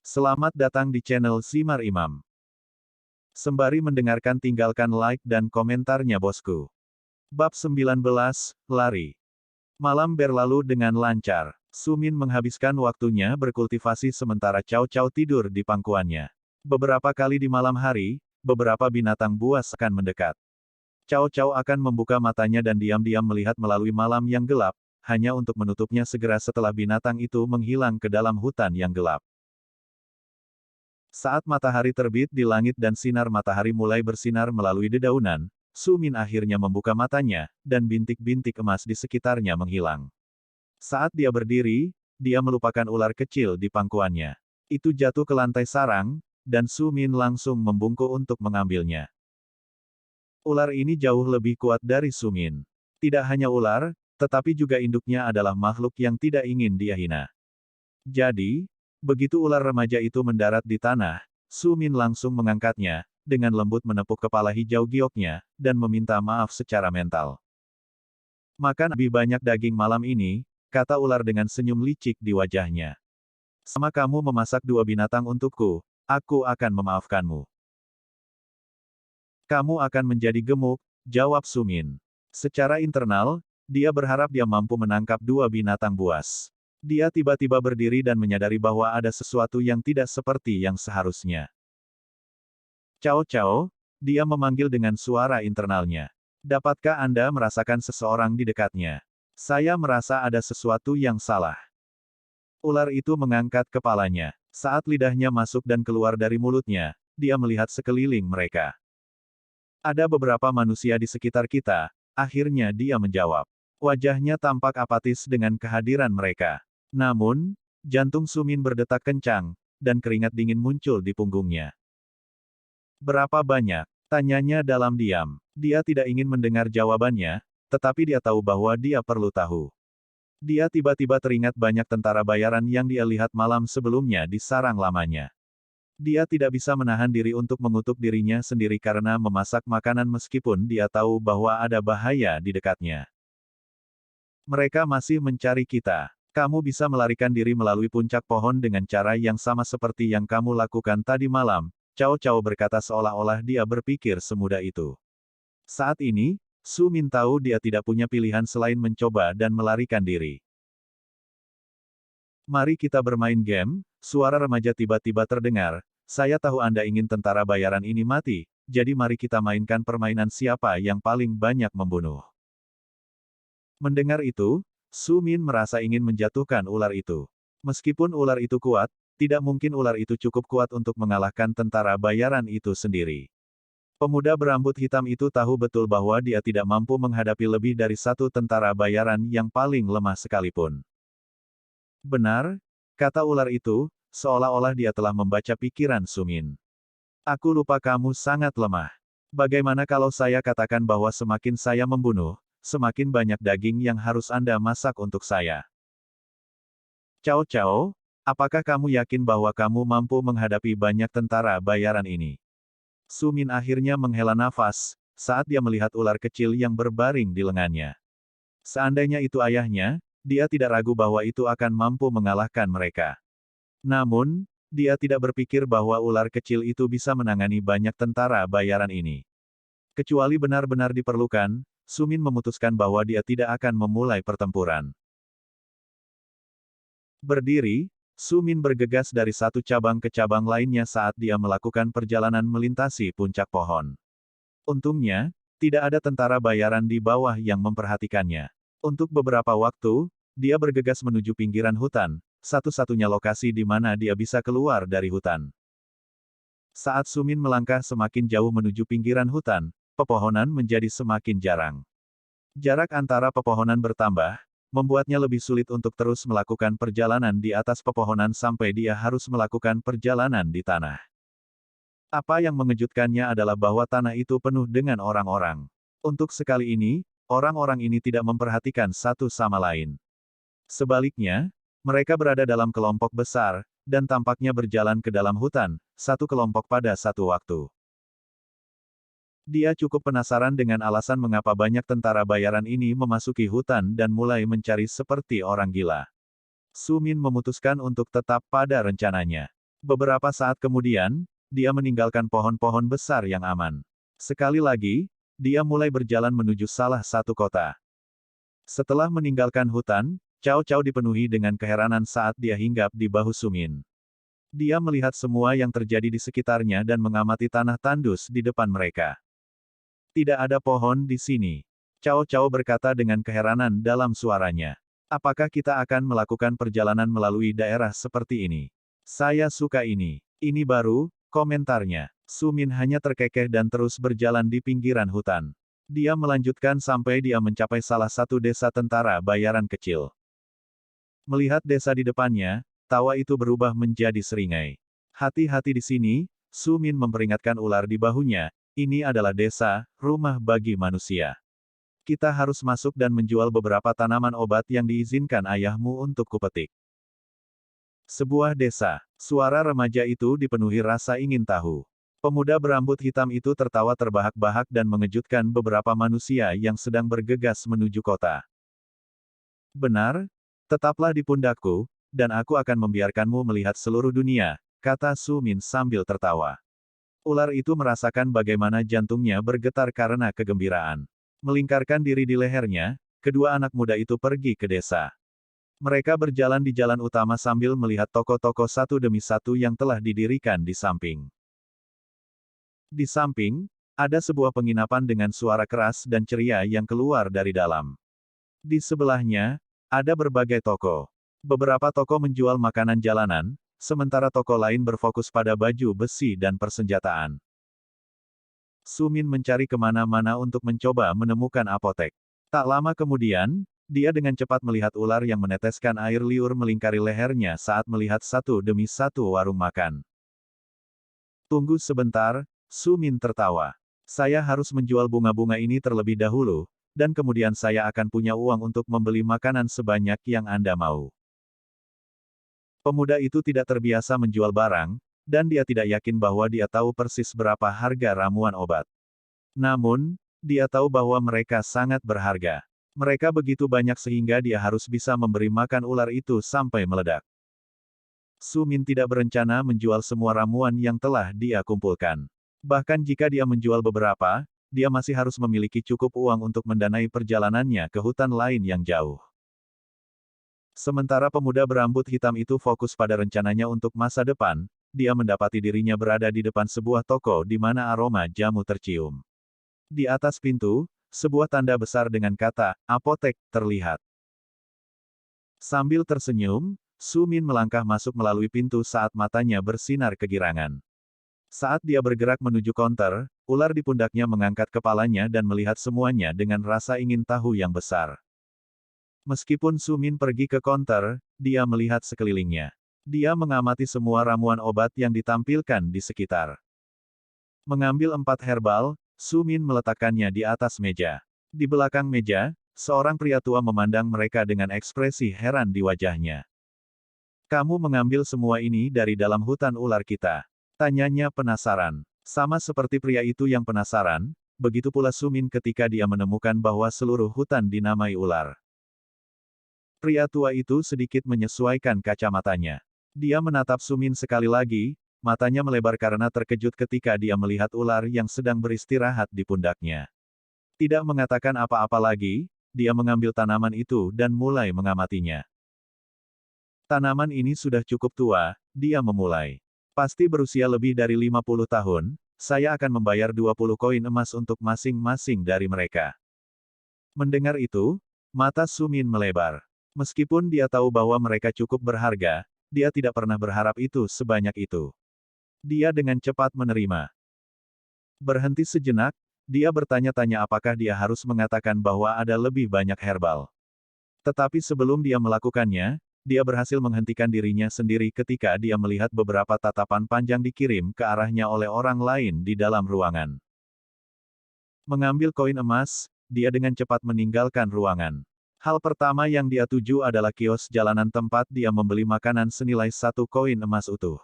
Selamat datang di channel Simar Imam. Sembari mendengarkan tinggalkan like dan komentarnya bosku. Bab 19, Lari. Malam berlalu dengan lancar. Sumin menghabiskan waktunya berkultivasi sementara Cao Cao tidur di pangkuannya. Beberapa kali di malam hari, beberapa binatang buas akan mendekat. Cao Cao akan membuka matanya dan diam-diam melihat melalui malam yang gelap, hanya untuk menutupnya segera setelah binatang itu menghilang ke dalam hutan yang gelap. Saat matahari terbit di langit dan sinar matahari mulai bersinar melalui dedaunan, Sumin akhirnya membuka matanya, dan bintik-bintik emas di sekitarnya menghilang. Saat dia berdiri, dia melupakan ular kecil di pangkuannya. Itu jatuh ke lantai sarang, dan Sumin langsung membungkuk untuk mengambilnya. Ular ini jauh lebih kuat dari Sumin. Tidak hanya ular, tetapi juga induknya adalah makhluk yang tidak ingin dia hina. Jadi, begitu ular remaja itu mendarat di tanah, Sumin langsung mengangkatnya, dengan lembut menepuk kepala hijau gioknya, dan meminta maaf secara mental. Makan lebih banyak daging malam ini, kata ular dengan senyum licik di wajahnya. Sama kamu memasak 2 binatang untukku, aku akan memaafkanmu. Kamu akan menjadi gemuk, jawab Sumin. Secara internal, dia berharap dia mampu menangkap 2 binatang buas. Dia tiba-tiba berdiri dan menyadari bahwa ada sesuatu yang tidak seperti yang seharusnya. Cao Cao, dia memanggil dengan suara internalnya. Dapatkah Anda merasakan seseorang di dekatnya? Saya merasa ada sesuatu yang salah. Ular itu mengangkat kepalanya. Saat lidahnya masuk dan keluar dari mulutnya, dia melihat sekeliling mereka. Ada beberapa manusia di sekitar kita, akhirnya dia menjawab. Wajahnya tampak apatis dengan kehadiran mereka. Namun, jantung Sumin berdetak kencang, dan keringat dingin muncul di punggungnya. Berapa banyak? Tanyanya dalam diam. Dia tidak ingin mendengar jawabannya, tetapi dia tahu bahwa dia perlu tahu. Dia tiba-tiba teringat banyak tentara bayaran yang dia lihat malam sebelumnya di sarang lamanya. Dia tidak bisa menahan diri untuk mengutuk dirinya sendiri karena memasak makanan meskipun dia tahu bahwa ada bahaya di dekatnya. Mereka masih mencari kita. Kamu bisa melarikan diri melalui puncak pohon dengan cara yang sama seperti yang kamu lakukan tadi malam, Cao Cao berkata seolah-olah dia berpikir semudah itu. Saat ini, Sumin tahu dia tidak punya pilihan selain mencoba dan melarikan diri. Mari kita bermain game, suara remaja tiba-tiba terdengar, saya tahu Anda ingin tentara bayaran ini mati, jadi mari kita mainkan permainan siapa yang paling banyak membunuh. Mendengar itu, Sumin merasa ingin menjatuhkan ular itu. Meskipun ular itu kuat, tidak mungkin ular itu cukup kuat untuk mengalahkan tentara bayaran itu sendiri. Pemuda berambut hitam itu tahu betul bahwa dia tidak mampu menghadapi lebih dari 1 tentara bayaran yang paling lemah sekalipun. Benar, kata ular itu, seolah-olah dia telah membaca pikiran Sumin. Aku lupa kamu sangat lemah. Bagaimana kalau saya katakan bahwa semakin saya membunuh, semakin banyak daging yang harus Anda masak untuk saya. Cao Cao, apakah kamu yakin bahwa kamu mampu menghadapi banyak tentara bayaran ini? Sumin akhirnya menghela nafas, saat dia melihat ular kecil yang berbaring di lengannya. Seandainya itu ayahnya, dia tidak ragu bahwa itu akan mampu mengalahkan mereka. Namun, dia tidak berpikir bahwa ular kecil itu bisa menangani banyak tentara bayaran ini. Kecuali benar-benar diperlukan, Sumin memutuskan bahwa dia tidak akan memulai pertempuran. Berdiri, Sumin bergegas dari satu cabang ke cabang lainnya saat dia melakukan perjalanan melintasi puncak pohon. Untungnya, tidak ada tentara bayaran di bawah yang memperhatikannya. Untuk beberapa waktu, dia bergegas menuju pinggiran hutan, satu-satunya lokasi di mana dia bisa keluar dari hutan. Saat Sumin melangkah semakin jauh menuju pinggiran hutan, pepohonan menjadi semakin jarang. Jarak antara pepohonan bertambah, membuatnya lebih sulit untuk terus melakukan perjalanan di atas pepohonan sampai dia harus melakukan perjalanan di tanah. Apa yang mengejutkannya adalah bahwa tanah itu penuh dengan orang-orang. Untuk sekali ini, orang-orang ini tidak memperhatikan satu sama lain. Sebaliknya, mereka berada dalam kelompok besar, dan tampaknya berjalan ke dalam hutan, satu kelompok pada satu waktu. Dia cukup penasaran dengan alasan mengapa banyak tentara bayaran ini memasuki hutan dan mulai mencari seperti orang gila. Sumin memutuskan untuk tetap pada rencananya. Beberapa saat kemudian, dia meninggalkan pohon-pohon besar yang aman. Sekali lagi, dia mulai berjalan menuju salah satu kota. Setelah meninggalkan hutan, Cao Cao dipenuhi dengan keheranan saat dia hinggap di bahu Sumin. Dia melihat semua yang terjadi di sekitarnya dan mengamati tanah tandus di depan mereka. Tidak ada pohon di sini. Cao Cao berkata dengan keheranan dalam suaranya. Apakah kita akan melakukan perjalanan melalui daerah seperti ini? Saya suka ini. Ini baru, komentarnya. Sumin hanya terkekeh dan terus berjalan di pinggiran hutan. Dia melanjutkan sampai dia mencapai salah satu desa tentara bayaran kecil. Melihat desa di depannya, tawa itu berubah menjadi seringai. Hati-hati di sini, Sumin memperingatkan ular di bahunya, ini adalah desa, rumah bagi manusia. Kita harus masuk dan menjual beberapa tanaman obat yang diizinkan ayahmu untuk kupetik. Sebuah desa. Suara remaja itu dipenuhi rasa ingin tahu. Pemuda berambut hitam itu tertawa terbahak-bahak dan mengejutkan beberapa manusia yang sedang bergegas menuju kota. Benar, tetaplah di pundakku, dan aku akan membiarkanmu melihat seluruh dunia, kata Sumin sambil tertawa. Ular itu merasakan bagaimana jantungnya bergetar karena kegembiraan. Melingkarkan diri di lehernya, kedua anak muda itu pergi ke desa. Mereka berjalan di jalan utama sambil melihat toko-toko satu demi satu yang telah didirikan di samping. Di samping, ada sebuah penginapan dengan suara keras dan ceria yang keluar dari dalam. Di sebelahnya, ada berbagai toko. Beberapa toko menjual makanan jalanan, sementara toko lain berfokus pada baju besi dan persenjataan. Sumin mencari kemana-mana untuk mencoba menemukan apotek. Tak lama kemudian, dia dengan cepat melihat ular yang meneteskan air liur melingkari lehernya saat melihat satu demi satu warung makan. Tunggu sebentar, Sumin tertawa. Saya harus menjual bunga-bunga ini terlebih dahulu, dan kemudian saya akan punya uang untuk membeli makanan sebanyak yang Anda mau. Pemuda itu tidak terbiasa menjual barang, dan dia tidak yakin bahwa dia tahu persis berapa harga ramuan obat. Namun, dia tahu bahwa mereka sangat berharga. Mereka begitu banyak sehingga dia harus bisa memberi makan ular itu sampai meledak. Sumin tidak berencana menjual semua ramuan yang telah dia kumpulkan. Bahkan jika dia menjual beberapa, dia masih harus memiliki cukup uang untuk mendanai perjalanannya ke hutan lain yang jauh. Sementara pemuda berambut hitam itu fokus pada rencananya untuk masa depan, dia mendapati dirinya berada di depan sebuah toko di mana aroma jamu tercium. Di atas pintu, sebuah tanda besar dengan kata, apotek, terlihat. Sambil tersenyum, Sumin melangkah masuk melalui pintu saat matanya bersinar kegirangan. Saat dia bergerak menuju konter, ular di pundaknya mengangkat kepalanya dan melihat semuanya dengan rasa ingin tahu yang besar. Meskipun Sumin pergi ke konter, dia melihat sekelilingnya. Dia mengamati semua ramuan obat yang ditampilkan di sekitar. Mengambil 4 herbal, Sumin meletakkannya di atas meja. Di belakang meja, seorang pria tua memandang mereka dengan ekspresi heran di wajahnya. Kamu mengambil semua ini dari dalam hutan ular kita? Tanyanya penasaran. Sama seperti pria itu yang penasaran, begitu pula Sumin ketika dia menemukan bahwa seluruh hutan dinamai ular. Pria tua itu sedikit menyesuaikan kacamatanya. Dia menatap Sumin sekali lagi, matanya melebar karena terkejut ketika dia melihat ular yang sedang beristirahat di pundaknya. Tidak mengatakan apa-apa lagi, dia mengambil tanaman itu dan mulai mengamatinya. Tanaman ini sudah cukup tua, dia memulai. Pasti berusia lebih dari 50 tahun, saya akan membayar 20 koin emas untuk masing-masing dari mereka. Mendengar itu, mata Sumin melebar. Meskipun dia tahu bahwa mereka cukup berharga, dia tidak pernah berharap itu sebanyak itu. Dia dengan cepat menerima. Berhenti sejenak, dia bertanya-tanya apakah dia harus mengatakan bahwa ada lebih banyak herbal. Tetapi sebelum dia melakukannya, dia berhasil menghentikan dirinya sendiri ketika dia melihat beberapa tatapan panjang dikirim ke arahnya oleh orang lain di dalam ruangan. Mengambil koin emas, dia dengan cepat meninggalkan ruangan. Hal pertama yang dia tuju adalah kios jalanan tempat dia membeli makanan senilai 1 koin emas utuh.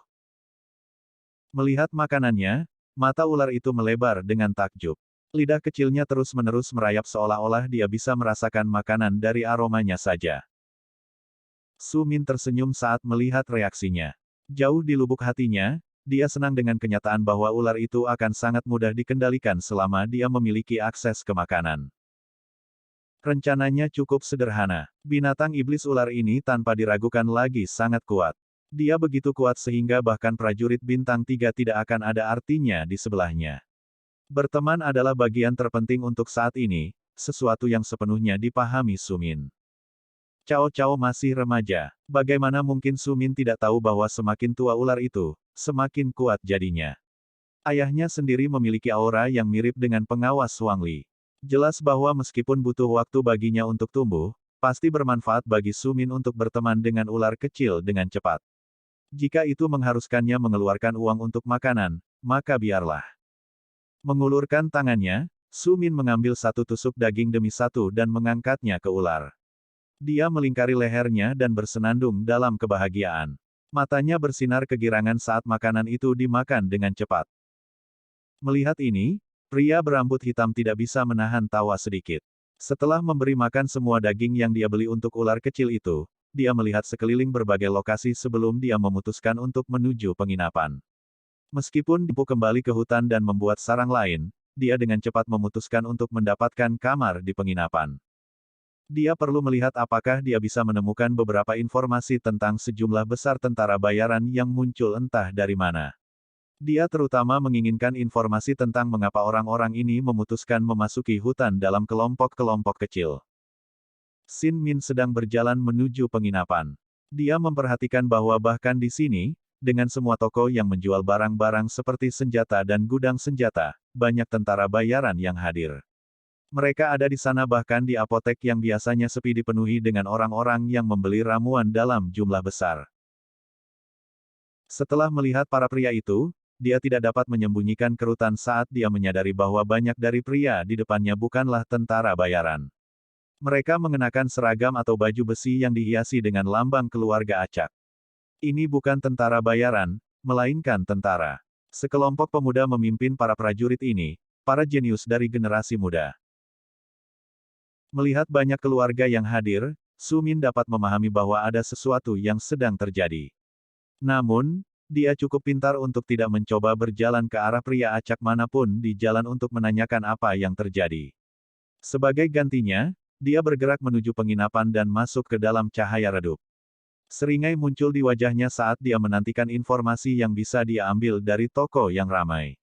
Melihat makanannya, mata ular itu melebar dengan takjub. Lidah kecilnya terus-menerus merayap seolah-olah dia bisa merasakan makanan dari aromanya saja. Sumin tersenyum saat melihat reaksinya. Jauh di lubuk hatinya, dia senang dengan kenyataan bahwa ular itu akan sangat mudah dikendalikan selama dia memiliki akses ke makanan. Rencananya cukup sederhana. Binatang iblis ular ini tanpa diragukan lagi sangat kuat. Dia begitu kuat sehingga bahkan prajurit bintang 3 tidak akan ada artinya di sebelahnya. Berteman adalah bagian terpenting untuk saat ini, sesuatu yang sepenuhnya dipahami Su Min. Cao Cao masih remaja. Bagaimana mungkin Su Min tidak tahu bahwa semakin tua ular itu, semakin kuat jadinya. Ayahnya sendiri memiliki aura yang mirip dengan pengawas Wang Li. Jelas bahwa meskipun butuh waktu baginya untuk tumbuh, pasti bermanfaat bagi Su Min untuk berteman dengan ular kecil dengan cepat. Jika itu mengharuskannya mengeluarkan uang untuk makanan, maka biarlah. Mengulurkan tangannya, Su Min mengambil satu tusuk daging demi satu dan mengangkatnya ke ular. Dia melingkari lehernya dan bersenandung dalam kebahagiaan. Matanya bersinar kegirangan saat makanan itu dimakan dengan cepat. Melihat ini, pria berambut hitam tidak bisa menahan tawa sedikit. Setelah memberi makan semua daging yang dia beli untuk ular kecil itu, dia melihat sekeliling berbagai lokasi sebelum dia memutuskan untuk menuju penginapan. Meskipun dia kembali ke hutan dan membuat sarang lain, dia dengan cepat memutuskan untuk mendapatkan kamar di penginapan. Dia perlu melihat apakah dia bisa menemukan beberapa informasi tentang sejumlah besar tentara bayaran yang muncul entah dari mana. Dia terutama menginginkan informasi tentang mengapa orang-orang ini memutuskan memasuki hutan dalam kelompok-kelompok kecil. Sin Min sedang berjalan menuju penginapan. Dia memperhatikan bahwa bahkan di sini, dengan semua toko yang menjual barang-barang seperti senjata dan gudang senjata, banyak tentara bayaran yang hadir. Mereka ada di sana bahkan di apotek yang biasanya sepi dipenuhi dengan orang-orang yang membeli ramuan dalam jumlah besar. Setelah melihat para pria itu, dia tidak dapat menyembunyikan kerutan saat dia menyadari bahwa banyak dari pria di depannya bukanlah tentara bayaran. Mereka mengenakan seragam atau baju besi yang dihiasi dengan lambang keluarga acak. Ini bukan tentara bayaran, melainkan tentara. Sekelompok pemuda memimpin para prajurit ini, para jenius dari generasi muda. Melihat banyak keluarga yang hadir, Su Min dapat memahami bahwa ada sesuatu yang sedang terjadi. Namun, dia cukup pintar untuk tidak mencoba berjalan ke arah pria acak manapun di jalan untuk menanyakan apa yang terjadi. Sebagai gantinya, dia bergerak menuju penginapan dan masuk ke dalam cahaya redup. Seringai muncul di wajahnya saat dia menantikan informasi yang bisa dia ambil dari toko yang ramai.